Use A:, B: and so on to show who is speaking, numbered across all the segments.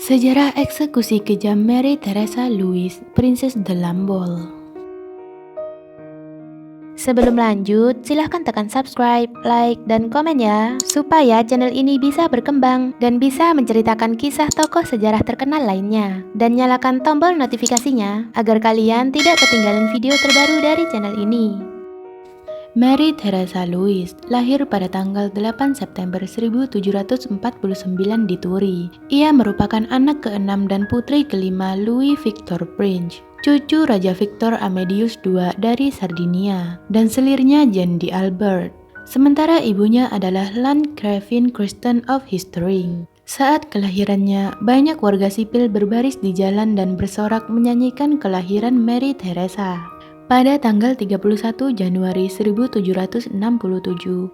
A: Sejarah eksekusi kejam Mary Theresa Louise, Princess de Lamballe.
B: Sebelum lanjut, silahkan tekan subscribe, like, dan komen ya, supaya channel ini bisa berkembang dan bisa menceritakan kisah tokoh sejarah terkenal lainnya. Dan nyalakan tombol notifikasinya, agar kalian tidak ketinggalan video terbaru dari channel ini.
A: Mary Theresa Louise lahir pada tanggal 8 September 1749 di Turi. Ia merupakan anak keenam dan putri kelima Louis Victor Prince, cucu Raja Victor Amadeus II dari Sardinia, dan selirnya Jeanne d'Albert. Sementara ibunya adalah Landgravin Kirsten of Hastings. Saat kelahirannya, banyak warga sipil berbaris di jalan dan bersorak menyanyikan kelahiran Mary Theresa. Pada tanggal 31 Januari 1767,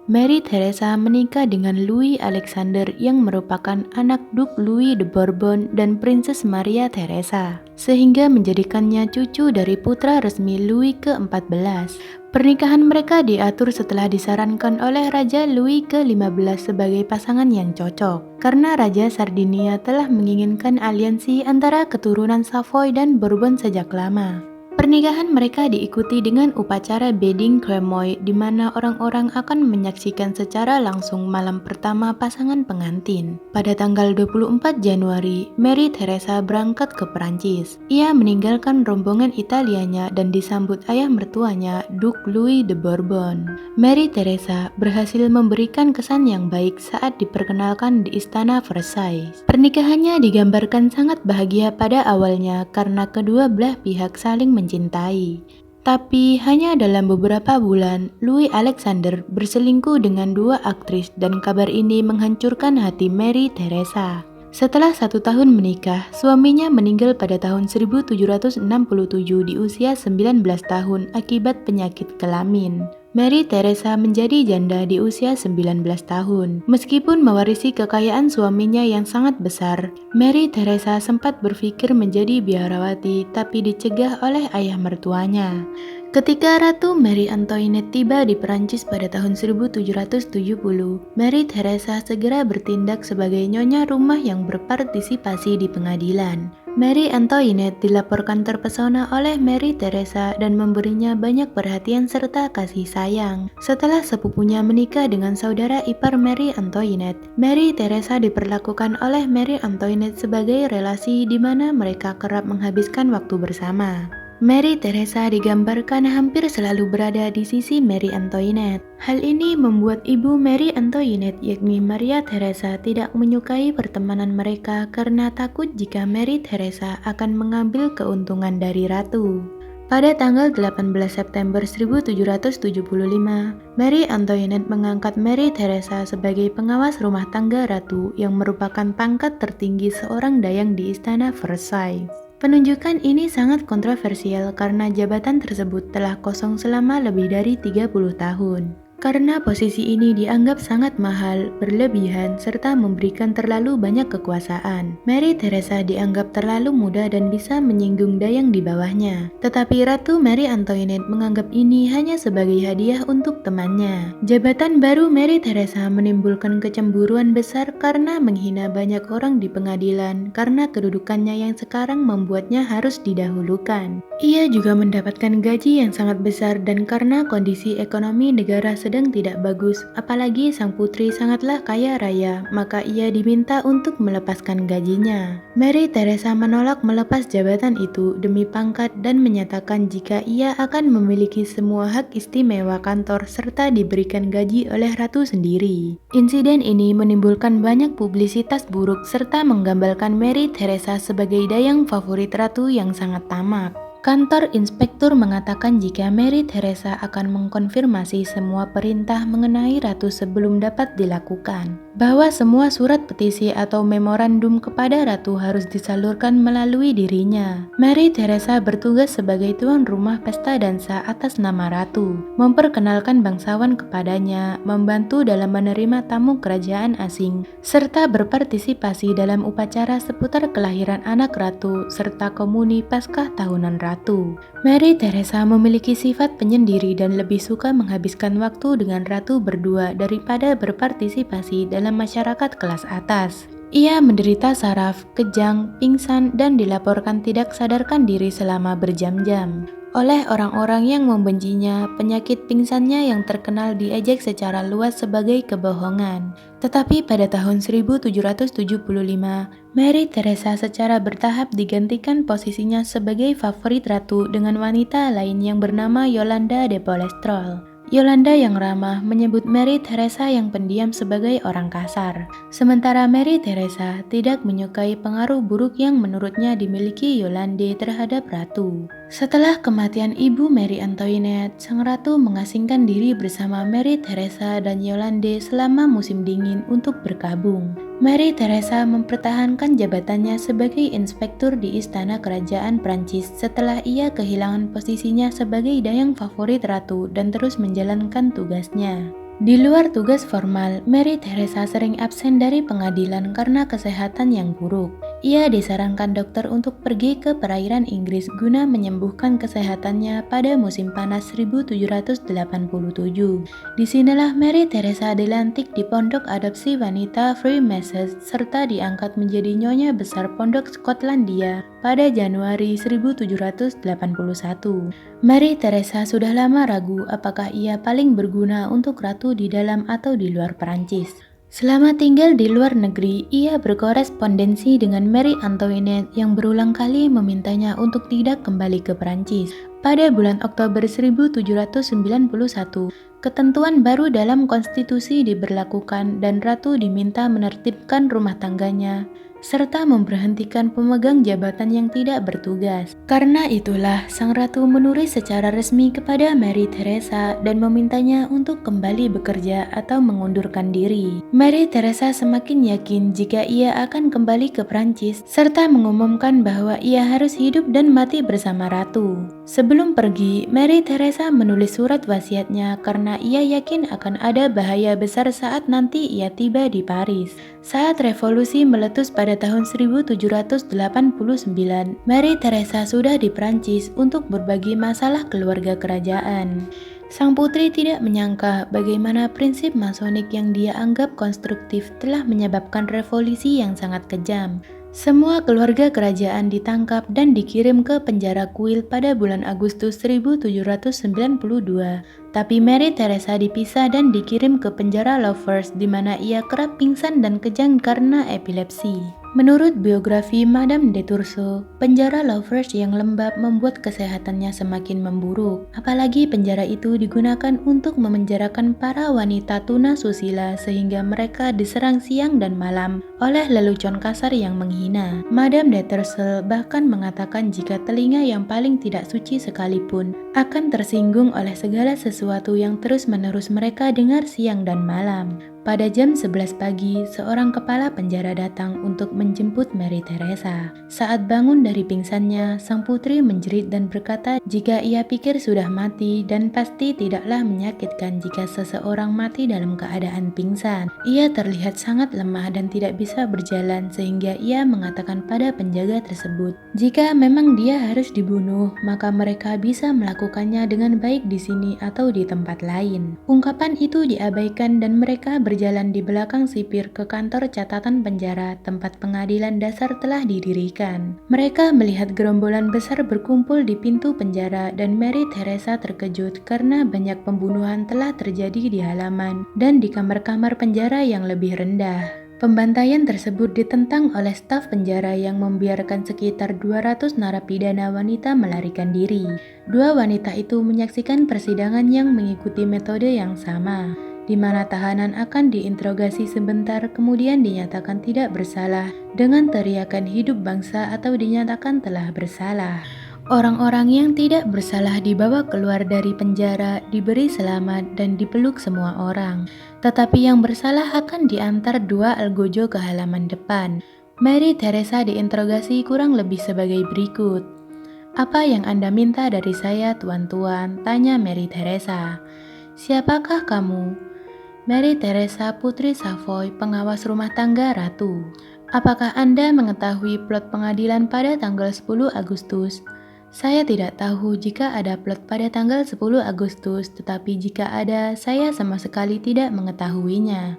A: Mary Theresa menikah dengan Louis Alexander yang merupakan anak Duke Louis de Bourbon dan Princess Maria Theresa, sehingga menjadikannya cucu dari putra resmi Louis ke-14. Pernikahan mereka diatur setelah disarankan oleh Raja Louis ke-15 sebagai pasangan yang cocok, karena Raja Sardinia telah menginginkan aliansi antara keturunan Savoy dan Bourbon sejak lama. Pernikahan mereka diikuti dengan upacara bedding kremoy di mana orang-orang akan menyaksikan secara langsung malam pertama pasangan pengantin. Pada tanggal 24 Januari, Mary Theresa berangkat ke Perancis. Ia meninggalkan rombongan Italianya dan disambut ayah mertuanya, Duke Louis de Bourbon. Mary Theresa berhasil memberikan kesan yang baik saat diperkenalkan di Istana Versailles. Pernikahannya digambarkan sangat bahagia pada awalnya karena kedua belah pihak saling mencintai. Tapi hanya dalam beberapa bulan, Louis Alexander berselingkuh dengan dua aktris dan kabar ini menghancurkan hati Mary Theresa. Setelah 1 tahun menikah, suaminya meninggal pada tahun 1767 di usia 19 tahun akibat penyakit kelamin. Mary Theresa menjadi janda di usia 19 tahun. Meskipun mewarisi kekayaan suaminya yang sangat besar, Mary Theresa sempat berpikir menjadi biarawati tapi dicegah oleh ayah mertuanya. Ketika Ratu Marie Antoinette tiba di Perancis pada tahun 1770, Mary Theresa segera bertindak sebagai nyonya rumah yang berpartisipasi di pengadilan. Marie Antoinette dilaporkan terpesona oleh Mary Theresa dan memberinya banyak perhatian serta kasih sayang. Setelah sepupunya menikah dengan saudara ipar Marie Antoinette, Mary Theresa diperlakukan oleh Marie Antoinette sebagai relasi di mana mereka kerap menghabiskan waktu bersama. Mary Theresa digambarkan hampir selalu berada di sisi Marie Antoinette. Hal ini membuat ibu Marie Antoinette yakni Maria Theresa tidak menyukai pertemanan mereka karena takut jika Mary Theresa akan mengambil keuntungan dari ratu. Pada tanggal 18 September 1775, Marie Antoinette mengangkat Mary Theresa sebagai pengawas rumah tangga ratu yang merupakan pangkat tertinggi seorang dayang di Istana Versailles. Penunjukan ini sangat kontroversial karena jabatan tersebut telah kosong selama lebih dari 30 tahun. Karena posisi ini dianggap sangat mahal, berlebihan, serta memberikan terlalu banyak kekuasaan. Mary Theresa dianggap terlalu muda dan bisa menyinggung dayang di bawahnya. Tetapi Ratu Marie Antoinette menganggap ini hanya sebagai hadiah untuk temannya. Jabatan baru Mary Theresa menimbulkan kecemburuan besar karena menghina banyak orang di pengadilan karena kedudukannya yang sekarang membuatnya harus didahulukan. Ia juga mendapatkan gaji yang sangat besar dan karena kondisi ekonomi negara sedang tidak bagus, apalagi sang putri sangatlah kaya raya, maka ia diminta untuk melepaskan gajinya. Mary Theresa menolak melepas jabatan itu demi pangkat dan menyatakan jika ia akan memiliki semua hak istimewa kantor serta diberikan gaji oleh ratu sendiri. Insiden ini menimbulkan banyak publisitas buruk serta menggambarkan Mary Theresa sebagai dayang favorit ratu yang sangat tamak. Kantor inspektur mengatakan jika Mary Theresa akan mengkonfirmasi semua perintah mengenai ratu sebelum dapat dilakukan, bahwa semua surat petisi atau memorandum kepada ratu harus disalurkan melalui dirinya. Mary Theresa bertugas sebagai tuan rumah pesta dansa atas nama ratu, memperkenalkan bangsawan kepadanya, membantu dalam menerima tamu kerajaan asing, serta berpartisipasi dalam upacara seputar kelahiran anak ratu serta komuni paskah tahunan ratu. Mary Theresa memiliki sifat penyendiri dan lebih suka menghabiskan waktu dengan ratu berdua daripada berpartisipasi dalam masyarakat kelas atas. Ia menderita saraf, kejang, pingsan, dan dilaporkan tidak sadarkan diri selama berjam-jam. Oleh orang-orang yang membencinya, penyakit pingsannya yang terkenal diejek secara luas sebagai kebohongan. Tetapi pada tahun 1775, Mary Teresa secara bertahap digantikan posisinya sebagai favorit ratu dengan wanita lain yang bernama Yolanda de Polestrol. Yolanda yang ramah menyebut Mary Teresa yang pendiam sebagai orang kasar. Sementara Mary Teresa tidak menyukai pengaruh buruk yang menurutnya dimiliki Yolande terhadap ratu. Setelah kematian ibu Mary Antoinette, sang ratu mengasingkan diri bersama Mary Teresa dan Yolande selama musim dingin untuk berkabung. Mary Teresa mempertahankan jabatannya sebagai inspektur di istana kerajaan Prancis setelah ia kehilangan posisinya sebagai dayang favorit ratu dan terus menjalankan tugasnya. Di luar tugas formal, Mary Teresa sering absen dari pengadilan karena kesehatan yang buruk. Ia disarankan dokter untuk pergi ke perairan Inggris guna menyembuhkan kesehatannya pada musim panas 1787. Disinilah Mary Teresa dilantik di pondok adopsi wanita Freemasons serta diangkat menjadi nyonya besar pondok Skotlandia pada Januari 1781. Mary Teresa sudah lama ragu apakah ia paling berguna untuk ratu di dalam atau di luar Perancis. Selama tinggal di luar negeri, ia berkorespondensi dengan Marie Antoinette yang berulang kali memintanya untuk tidak kembali ke Perancis. Pada bulan Oktober 1791, ketentuan baru dalam konstitusi diberlakukan dan ratu diminta menertibkan rumah tangganya serta memberhentikan pemegang jabatan yang tidak bertugas. Karena itulah, sang ratu menulis secara resmi kepada Mary Teresa dan memintanya untuk kembali bekerja atau mengundurkan diri. Mary Teresa semakin yakin jika ia akan kembali ke Prancis, serta mengumumkan bahwa ia harus hidup dan mati bersama ratu. Sebelum pergi, Mary Teresa menulis surat wasiatnya karena ia yakin akan ada bahaya besar saat nanti ia tiba di Paris. Saat revolusi meletus pada tahun 1789, Mary Teresa sudah di Prancis untuk berbagi masalah keluarga kerajaan. Sang putri tidak menyangka bagaimana prinsip masonik yang dia anggap konstruktif telah menyebabkan revolusi yang sangat kejam. Semua keluarga kerajaan ditangkap dan dikirim ke penjara kuil pada bulan Agustus 1792. Tapi Mary Teresa dipisah dan dikirim ke penjara Lovers di mana ia kerap pingsan dan kejang karena epilepsi. Menurut biografi Madame de Tussauds, penjara Lovers yang lembab membuat kesehatannya semakin memburuk. Apalagi penjara itu digunakan untuk memenjarakan para wanita tunasusila sehingga mereka diserang siang dan malam oleh lelucon kasar yang menghina. Madame de Tussauds bahkan mengatakan jika telinga yang paling tidak suci sekalipun akan tersinggung oleh segala sesuatu yang terus-menerus mereka dengar siang dan malam. Pada jam 11 pagi, seorang kepala penjara datang untuk menjemput Mary Teresa. Saat bangun dari pingsannya, sang putri menjerit dan berkata jika ia pikir sudah mati dan pasti tidaklah menyakitkan jika seseorang mati dalam keadaan pingsan. Ia terlihat sangat lemah dan tidak bisa berjalan sehingga ia mengatakan pada penjaga tersebut, jika memang dia harus dibunuh, maka mereka bisa melakukannya dengan baik di sini atau di tempat lain. Ungkapan itu diabaikan dan mereka berjalan di belakang sipir ke kantor catatan penjara tempat pengadilan dasar telah didirikan. Mereka melihat gerombolan besar berkumpul di pintu penjara dan Mary Teresa terkejut karena banyak pembunuhan telah terjadi di halaman dan di kamar-kamar penjara yang lebih rendah. Pembantaian tersebut ditentang oleh staf penjara yang membiarkan sekitar 200 narapidana wanita melarikan diri. Dua wanita itu menyaksikan persidangan yang mengikuti metode yang sama, di mana tahanan akan diinterogasi sebentar kemudian dinyatakan tidak bersalah dengan teriakan hidup bangsa atau dinyatakan telah bersalah. Orang-orang yang tidak bersalah dibawa keluar dari penjara, diberi selamat dan dipeluk semua orang. Tetapi yang bersalah akan diantar dua algojo ke halaman depan. Mary Teresa diinterogasi kurang lebih sebagai berikut. "Apa yang Anda minta dari saya, tuan-tuan?" tanya Mary Teresa. "Siapakah kamu?" "Mary Teresa, Putri Savoy, pengawas rumah tangga Ratu." "Apakah Anda mengetahui plot pengadilan pada tanggal 10 Agustus?" "Saya tidak tahu jika ada plot pada tanggal 10 Agustus, tetapi jika ada, saya sama sekali tidak mengetahuinya."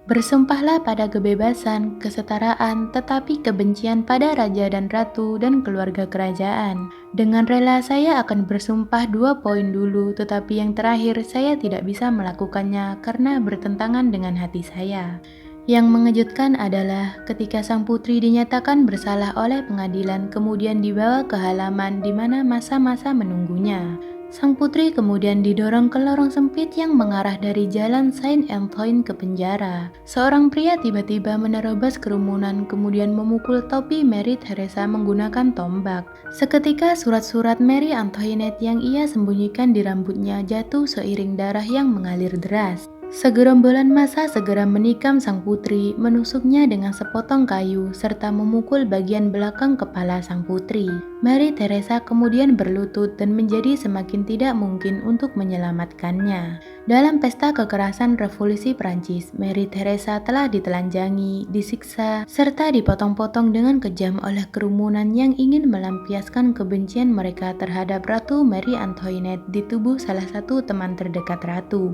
A: Bersumpahlah pada kebebasan, kesetaraan, tetapi kebencian pada raja dan ratu dan keluarga kerajaan. Dengan rela saya akan bersumpah 2 poin dulu, tetapi yang terakhir saya tidak bisa melakukannya karena bertentangan dengan hati saya. Yang mengejutkan adalah ketika sang putri dinyatakan bersalah oleh pengadilan kemudian dibawa ke halaman di mana masa-masa menunggunya. Sang putri kemudian didorong ke lorong sempit yang mengarah dari jalan Saint Antoine ke penjara. Seorang pria tiba-tiba menerobos kerumunan kemudian memukul topi Mary Theresa menggunakan tombak. Seketika surat-surat Marie Antoinette yang ia sembunyikan di rambutnya jatuh seiring darah yang mengalir deras. Segerombolan massa segera menikam sang putri, menusuknya dengan sepotong kayu, serta memukul bagian belakang kepala sang putri. Marie Theresa kemudian berlutut dan menjadi semakin tidak mungkin untuk menyelamatkannya. Dalam pesta kekerasan revolusi Prancis, Marie Theresa telah ditelanjangi, disiksa, serta dipotong-potong dengan kejam oleh kerumunan yang ingin melampiaskan kebencian mereka terhadap Ratu Marie Antoinette di tubuh salah satu teman terdekat ratu.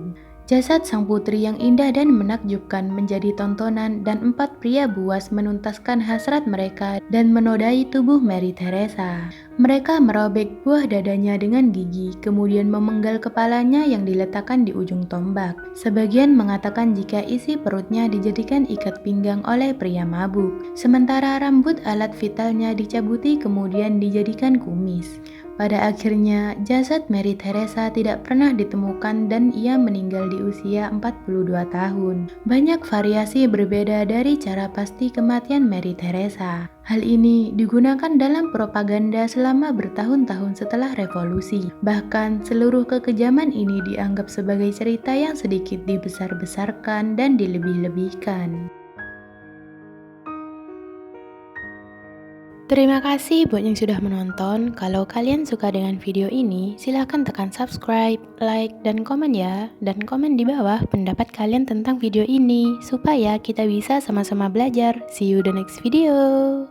A: Jasad sang putri yang indah dan menakjubkan menjadi tontonan dan 4 pria buas menuntaskan hasrat mereka dan menodai tubuh Marie Theresa. Mereka merobek buah dadanya dengan gigi, kemudian memenggal kepalanya yang diletakkan di ujung tombak. Sebagian mengatakan jika isi perutnya dijadikan ikat pinggang oleh pria mabuk, sementara rambut alat vitalnya dicabuti kemudian dijadikan kumis. Pada akhirnya, jasad Marie Theresa tidak pernah ditemukan dan ia meninggal di usia 42 tahun. Banyak variasi berbeda dari cara pasti kematian Marie Theresa. Hal ini digunakan dalam propaganda selama bertahun-tahun setelah revolusi. Bahkan, seluruh kekejaman ini dianggap sebagai cerita yang sedikit dibesar-besarkan dan dilebih-lebihkan.
B: Terima kasih buat yang sudah menonton. Kalau kalian suka dengan video ini, silahkan tekan subscribe, like, dan komen ya. Dan komen di bawah pendapat kalian tentang video ini, supaya kita bisa sama-sama belajar. See you the next video.